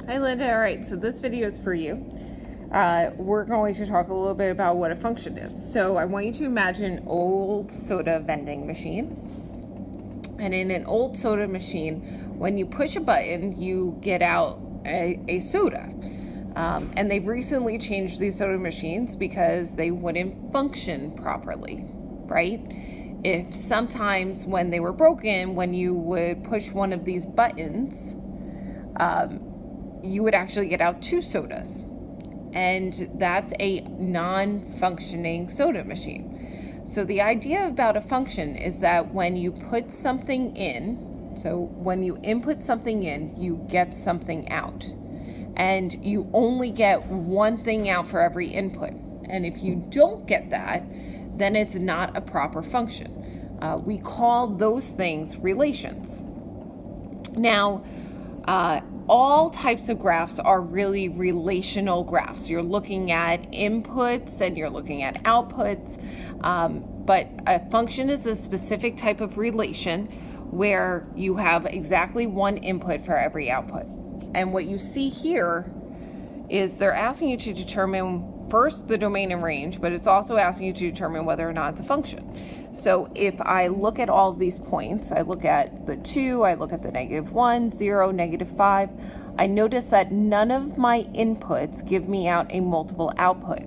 Hi Linda, all right, so this video is for you. We're going to talk a little bit about what a function is. So I want you to imagine an old soda vending machine. And in an old soda machine, when you push a button, you get out a soda. And they've recently changed these soda machines because they wouldn't function properly, right? If sometimes when they were broken, when you would push one of these buttons, you would actually get out two sodas. And that's a non-functioning soda machine. So the idea about a function is that when you put something in, so when you input something in, you get something out. And you only get one thing out for every input. And if you don't get that, then it's not a proper function. We call those things relations. Now, all types of graphs are really relational graphs. You're looking at inputs and you're looking at outputs, but a function is a specific type of relation where you have exactly one input for every output. And what you see here is they're asking you to determine first the domain and range, but it's also asking you to determine whether or not it's a function. So if I look at all of these points, I look at the 2, I look at the -1, 0, -5, I notice that none of my inputs give me out a multiple output.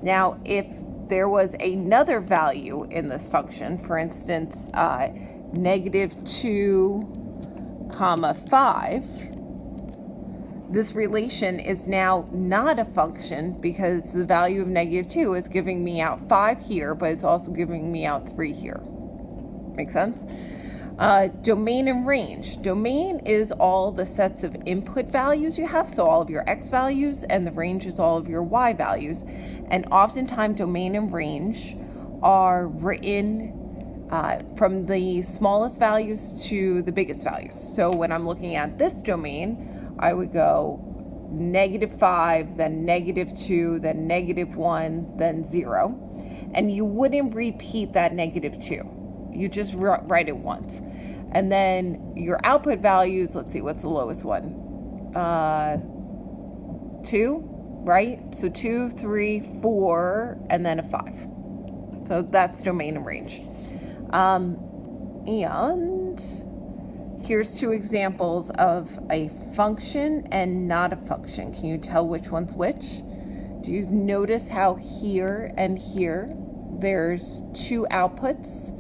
Now, if there was another value in this function, for instance, -2, 5, this relation is now not a function because the value of -2 is giving me out 5 here, but it's also giving me out 3 here. Make sense? Domain and range. Domain is all the sets of input values you have, so all of your x values, and the range is all of your y values. And oftentimes domain and range are written from the smallest values to the biggest values. So when I'm looking at this domain, I would go -5, then -2, then -1, then 0. And you wouldn't repeat that -2. You just write it once. And then your output values, let's see, what's the lowest one? 2, right? So 2, 3, 4, and then a 5. So that's domain and range. And here's 2 examples of a function and not a function. Can you tell which one's which? Do you notice how here and here there's 2 outputs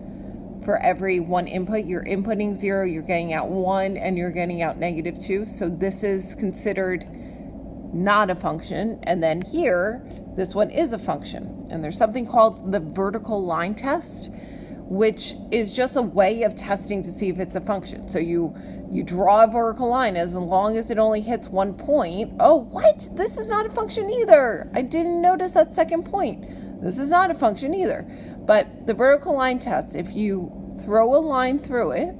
for every one input? You're inputting 0, you're getting out 1, and you're getting out -2. So this is considered not a function. And then here, this one is a function. And there's something called the vertical line test, which is just a way of testing to see if it's a function. So you draw a vertical line as long as it only hits one point. Oh, what? This is not a function either. I didn't notice that second point. This is not a function either. But the vertical line test, if you throw a line through it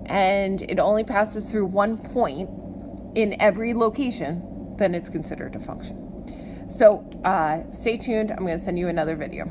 and it only passes through one point in every location, then it's considered a function. So stay tuned. I'm going to send you another video.